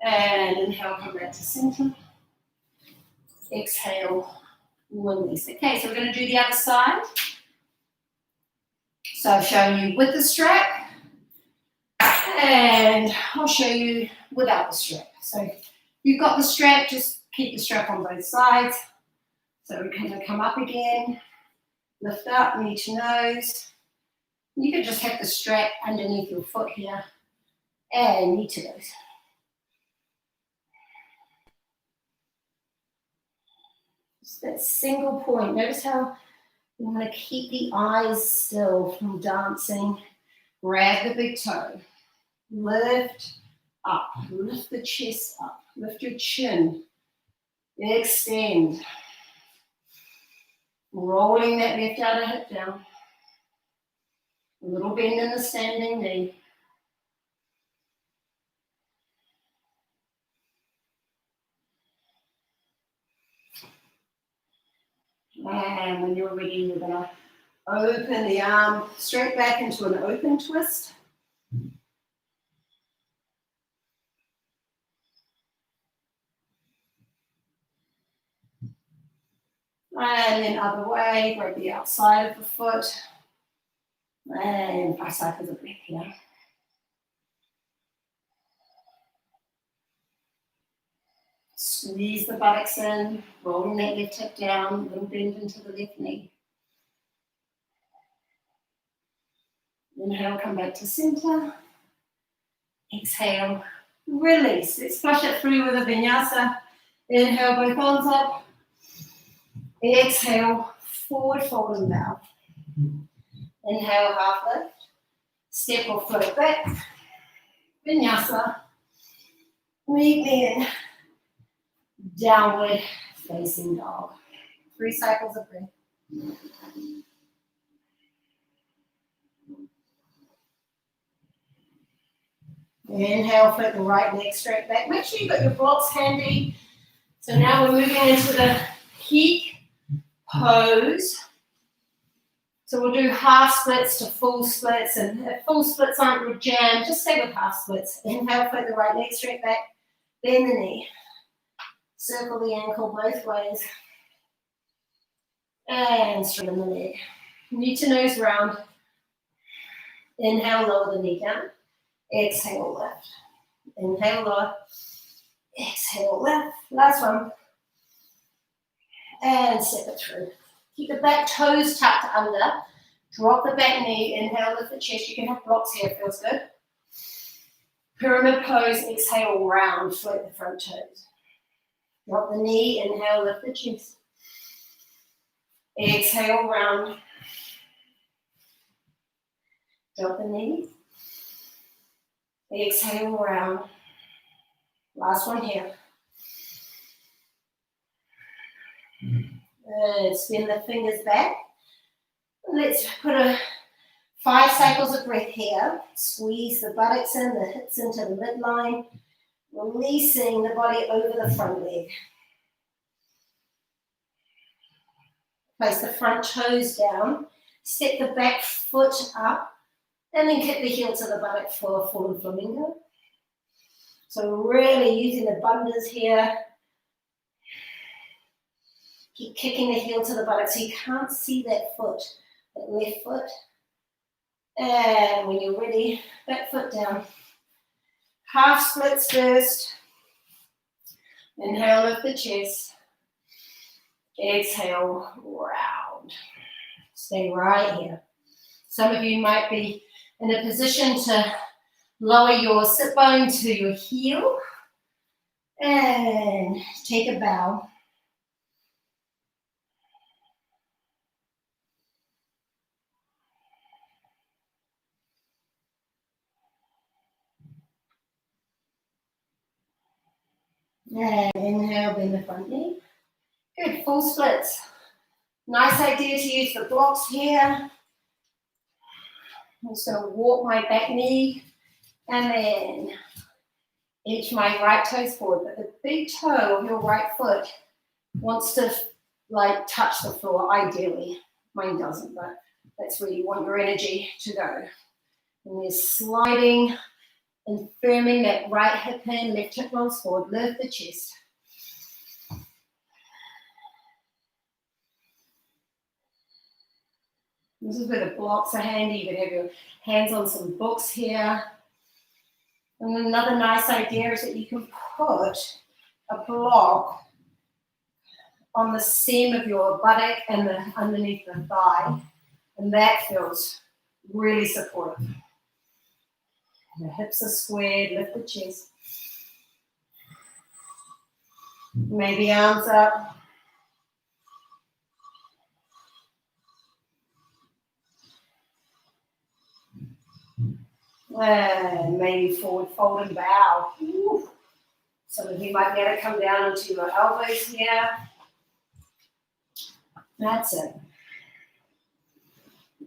And inhale, come back to center. Exhale, release. Okay, so we're going to do the other side. So I've shown you with the strap, and I'll show you without the strap. So you've got the strap, just keep the strap on both sides. So we're going to come up again, lift up, knee to nose. You can just have the strap underneath your foot here, and knee to nose. Just that single point. Notice how you want to keep the eyes still from dancing. Grab the big toe. Lift up. Lift the chest up. Lift your chin. Extend. Rolling that left outer hip down. A little bend in the standing knee. And when you're ready, you're going to open the arm straight back into an open twist. And then other way, grab the outside of the foot. And 5 cycles of breath here. Squeeze the buttocks in, rolling that left hip down, a little bend into the left knee. Inhale, come back to center. Exhale, release. Let's push it through with a vinyasa. Inhale, both arms up. Exhale, forward fold and bow. Inhale, half lift. Step or float back. Vinyasa. Meet me in downward facing dog. 3 cycles of breath. Inhale, float the right leg straight back. Make sure you've got your blocks handy. So now we're moving into the peak pose. So we'll do half splits to full splits, and if full splits aren't your jam, just stay with half splits. Inhale, float the right leg straight back, bend the knee. Circle the ankle both ways. And straighten the leg. Knee to nose round. Inhale, lower the knee down. Exhale, lift. Inhale, lower. Exhale, lift. Last one. And step it through. Keep the back toes tucked under. Drop the back knee. Inhale, lift the chest. You can have blocks here, feels good. Pyramid pose. Exhale, round. Float the front toes. Drop the knee, inhale, lift the chest. Exhale, round. Drop the knee. Exhale, round. Last one here. Good. Spin the fingers back. Let's put 5 cycles of breath here. Squeeze the buttocks in, the hips into the midline. Releasing the body over the front leg. Place the front toes down. Step the back foot up. And then kick the heel to the buttock for a forward flamingo. So really using the bandhas here. Keep kicking the heel to the buttock so you can't see that foot, that left foot. And when you're ready, back foot down. Half splits first. Inhale, lift the chest. Exhale, round. Stay right here. Some of you might be in a position to lower your sit bone to your heel and take a bow. And inhale, bend the front knee. Good, full splits. Nice idea to use the blocks here. I'm just going to walk my back knee and then edge my right toes forward. But the big toe of your right foot wants to like touch the floor, ideally. Mine doesn't, but that's where you want your energy to go. And you're sliding and firming that right hip in, left hip rolls forward, lift the chest. This is where the blocks are handy. You can have your hands on some books here. And another nice idea is that you can put a block on the seam of your buttock and underneath the thigh. And that feels really supportive. The hips are squared, lift the chest. Maybe arms up. And maybe forward fold and bow. Ooh. Some of you might be able to come down onto your elbows here. That's it.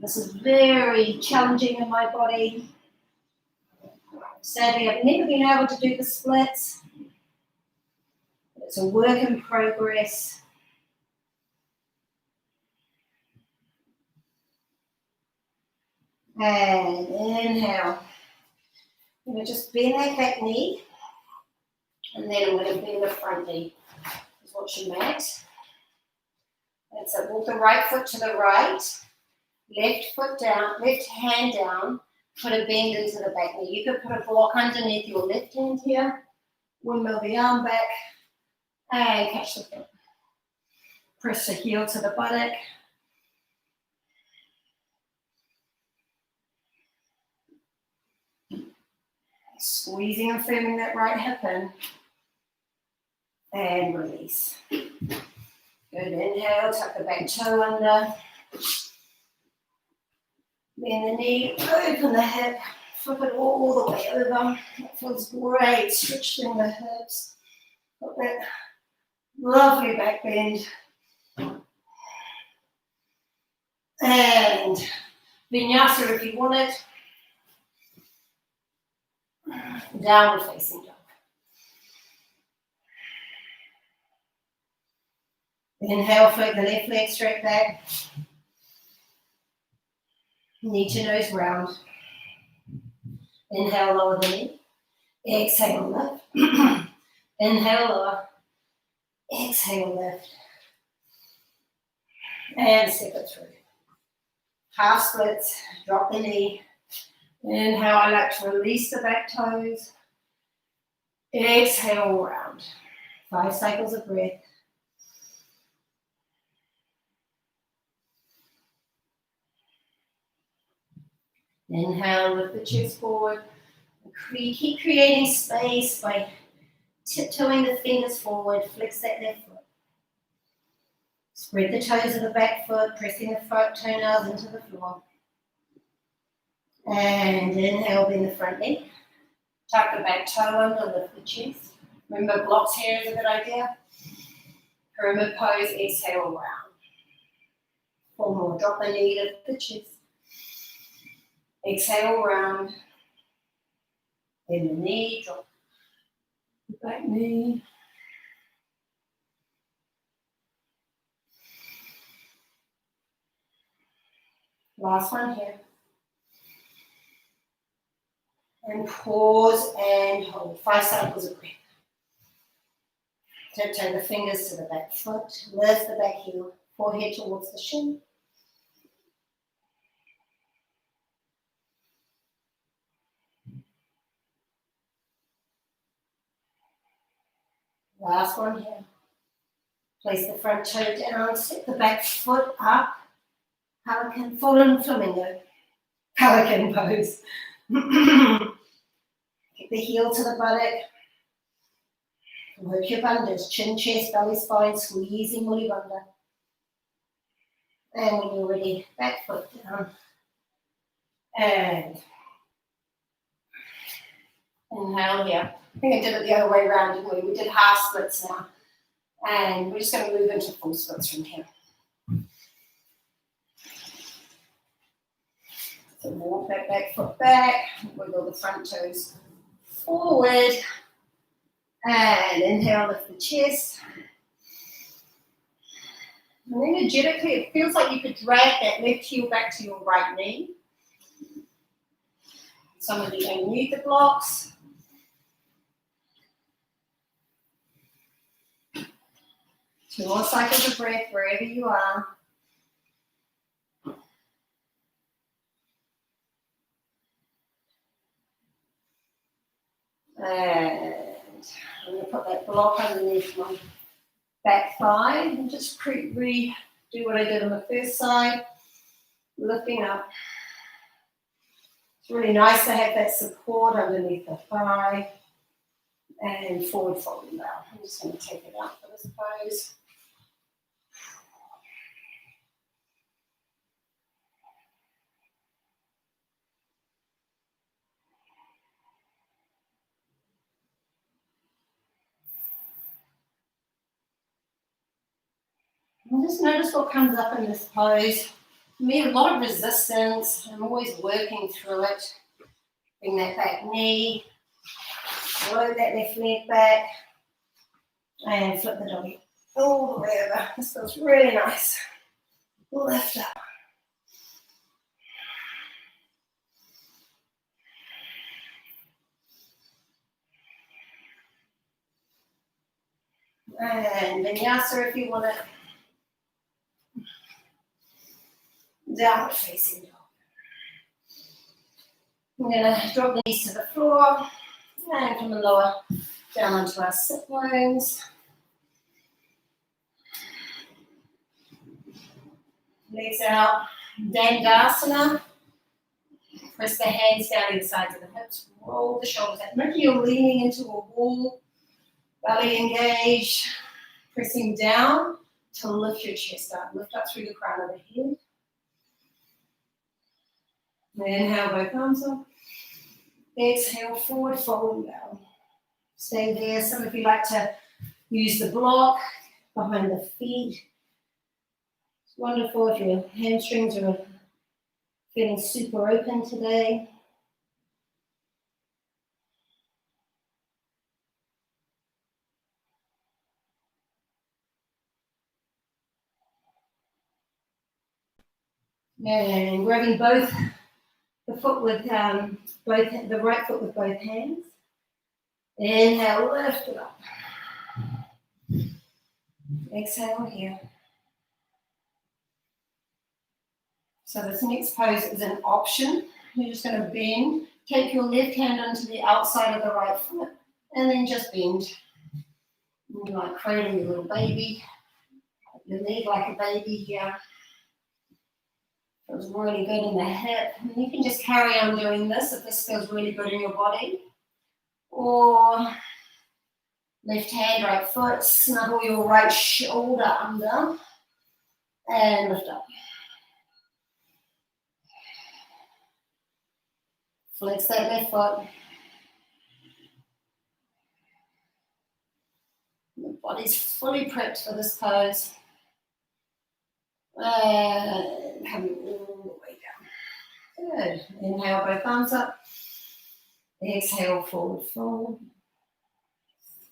This is very challenging in my body. Sadly, I've never been able to do the splits. It's a work in progress. And inhale. I'm going to just bend that back knee. And then I'm going to bend the front knee. Just watch your mat. That's it. Walk the right foot to the right. Left foot down, left hand down. Put a bend into the back knee. You could put a block underneath your left hand here. Windmill the arm back. And catch the foot. Press the heel to the buttock. Squeezing and firming that right hip in. And release. Good, inhale, tuck the back toe under. Bend the knee, open the hip, flip it all the way over. That feels great, stretching the hips. Got that lovely back bend. And vinyasa if you want it. Downward facing dog. Inhale, flick the left leg straight back. Knee to nose round. Inhale, lower the knee. Exhale, lift. Inhale, lower. Exhale, lift. And step it through. Half splits, drop the knee. Inhale, I like to release the back toes. Exhale, round. 5 cycles of breath. Inhale, lift the chest forward. Keep creating space by tiptoeing the fingers forward. Flex that left foot. Spread the toes of the back foot, pressing the front toenails into the floor. And inhale, bend the front knee. Tuck the back toe under, lift the chest. Remember, blocks here is a good idea. Pyramid pose, exhale, round. 4 more. Drop the knee, lift the chest. Exhale, round. Bend the knee, drop the back knee. Last one here. And pause and hold. 5 cycles of breath. Tiptoe the fingers to the back foot. Lift the back heel. Forehead towards the shin. Last one here. Place the front toe down. Set the back foot up. Pelican, fallen flamingo. Pelican pose. Get the heel to the buttock. Work your bandhas. Chin, chest, belly, spine. Squeezing Muli Bandha. And when you're ready, back foot down. And inhale here. I think I did it the other way around, didn't we? We did half splits now. And we're just going to move into full splits from here. So walk that back foot back. Wiggle the front toes forward. And inhale, lift the chest. And energetically, it feels like you could drag that left heel back to your right knee. Some of you don't need the blocks. Two more cycles of breath wherever you are. And I'm going to put that block underneath my back thigh and just redo what I did on the first side, lifting up. It's really nice to have that support underneath the thigh and forward folding down. I'm just going to take it out for this pose. And just notice what comes up in this pose. For me, a lot of resistance. I'm always working through it. Bring that back knee, roll that left leg back, and flip the doggy all the way over. This feels really nice. Lift up. And vinyasa if you want it. Downward facing dog. I'm going to drop the knees to the floor and come and lower down onto our sit bones. Legs out, Dandasana. Press the hands down either sides of the hips. Roll the shoulders out. Remember you're leaning into a wall. Belly engaged. Pressing down to lift your chest up. Lift up through the crown of the head. Inhale, both arms up. Exhale, forward, fold down. Stay there. Some of you like to use the block behind the feet. It's wonderful if your hamstrings are feeling super open today. And grabbing both the foot with the right foot with both hands. Inhale, lift it up. Exhale here. So this next pose is an option. You're just going to bend. Take your left hand onto the outside of the right foot, and then just bend. You might cradle your little baby. Your leg like a baby here. Feels really good in the hip. And you can just carry on doing this if this feels really good in your body. Or left hand, right foot, snuggle your right shoulder under and lift up. Flex that left foot. The body's fully prepped for this pose. And come all the way down. Good. Inhale, both arms up. Exhale, forward fold.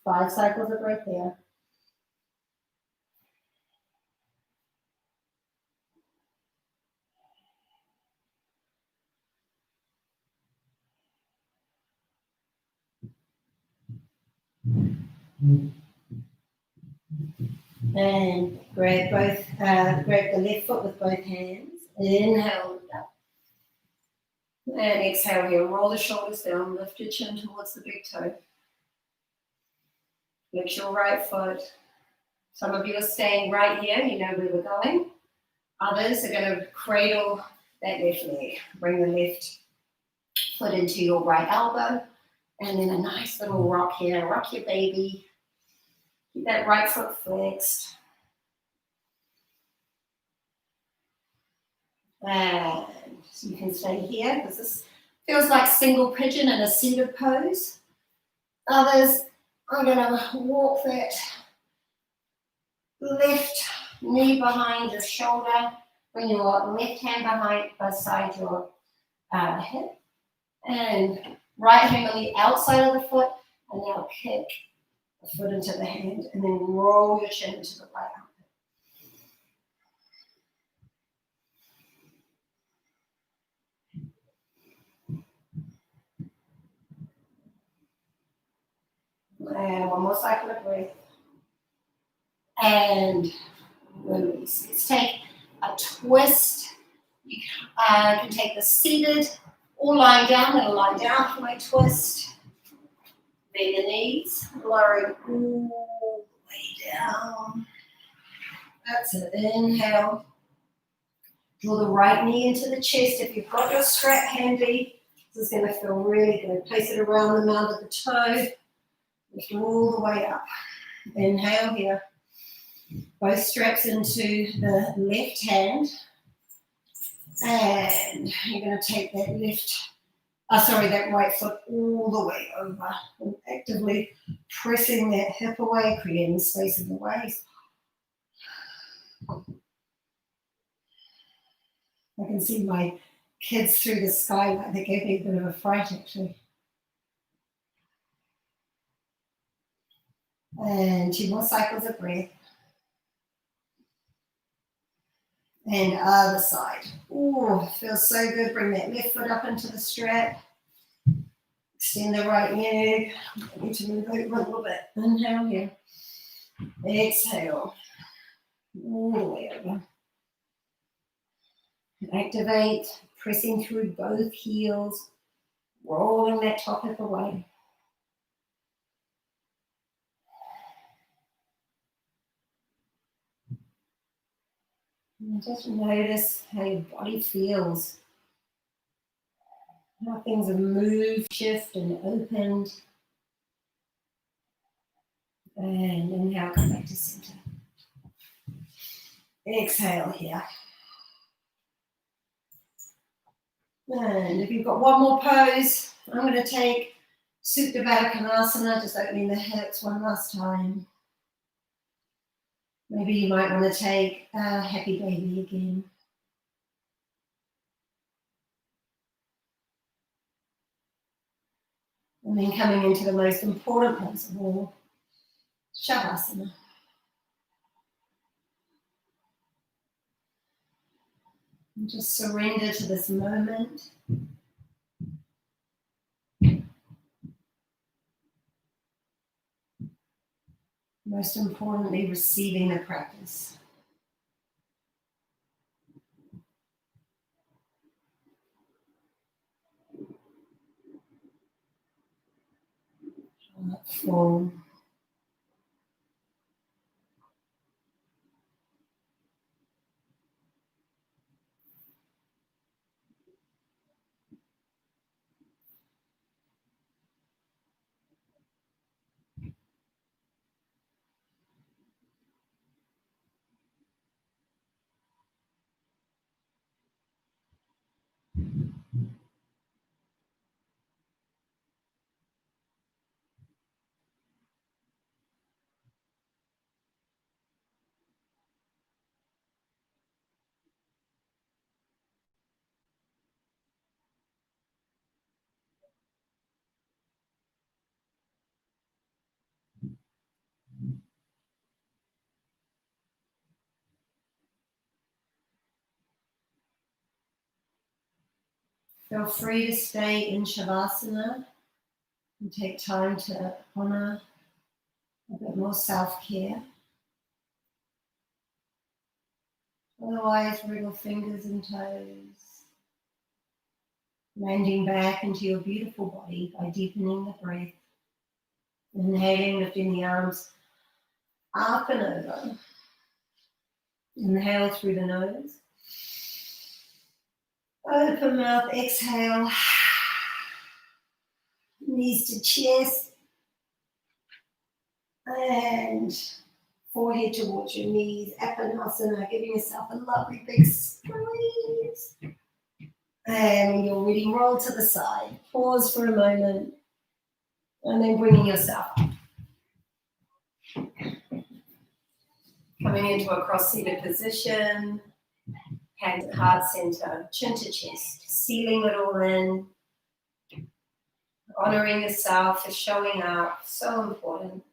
5 cycles of breath there. And grab the left foot with both hands. Inhale, lift up. And exhale here. Roll the shoulders down. Lift your chin towards the big toe. Flex your right foot. Some of you are staying right here. You know where we're going. Others are going to cradle that left leg. Bring the left foot into your right elbow. And then a nice little rock here. Rock your baby. Keep that right foot flexed. And so you can stay here because this feels like single pigeon in a seated pose. Others are going to walk that left knee behind your shoulder. Bring your left hand beside your hip. And right hand on the outside of the foot. And now kick the foot into the hand. And then roll your chin into the right arm. And one more cycle of breath. And release. Let's take a twist. You can take the seated or lying down. I'm going to lie down for my twist. Bend the knees, lowering all the way down. That's it. Inhale. Draw the right knee into the chest. If you've got your strap handy, this is going to feel really good. Place it around the mount of the toe. Lift all the way up. Inhale here. Both straps into the left hand. And you're going to take that that right foot all the way over. And actively pressing that hip away, creating space in the waist. I can see my kids through the skylight. They gave me a bit of a fright, actually. And 2 more cycles of breath. And other side. Oh, feels so good. Bring that left foot up into the strap. Extend the right leg. I need to move over a little bit. Inhale here. Exhale. All the way over. Activate. Pressing through both heels. Rolling that top hip away. And just notice how your body feels. How things have moved, shifted, and opened. And inhale, come back to center. Exhale here. And if you've got one more pose, I'm going to take Supta Baddha, just opening the hips one last time. Maybe you might want to take Happy Baby again. And then coming into the most important pose of all, Savasana. And just surrender to this moment. Most importantly, receiving the practice. Full. Feel free to stay in Shavasana and take time to honor a bit more self-care. Otherwise, wriggle fingers and toes. Landing back into your beautiful body by deepening the breath. Inhaling, lifting the arms up and over. Inhale through the nose. Open mouth, exhale. Knees to chest. And forehead towards your knees. Appanasana, giving yourself a lovely big squeeze. And when you're ready, roll to the side. Pause for a moment. And then bringing yourself up. Coming into a cross-seated position. Hands at heart center, chin to chest. Sealing it all in. Honoring yourself for showing up. So important.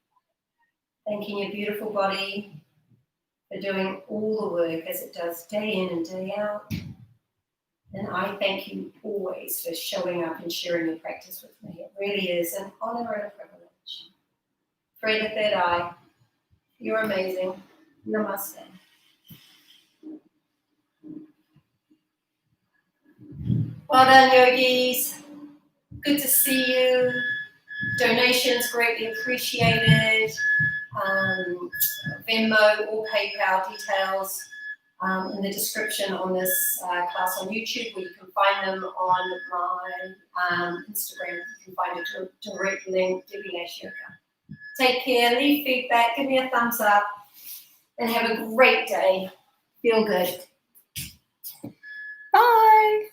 Thanking your beautiful body for doing all the work as it does day in and day out. And I thank you always for showing up and sharing your practice with me. It really is an honor and a privilege. Free the third eye. You're amazing. Namaste. Well done, yogis. Good to see you. Donations greatly appreciated. Venmo or PayPal details in the description on this class on YouTube, where you can find them on my Instagram. You can find a direct link, Debbie Lash Yoga. Take care, leave feedback, give me a thumbs up, and have a great day. Feel good. Bye.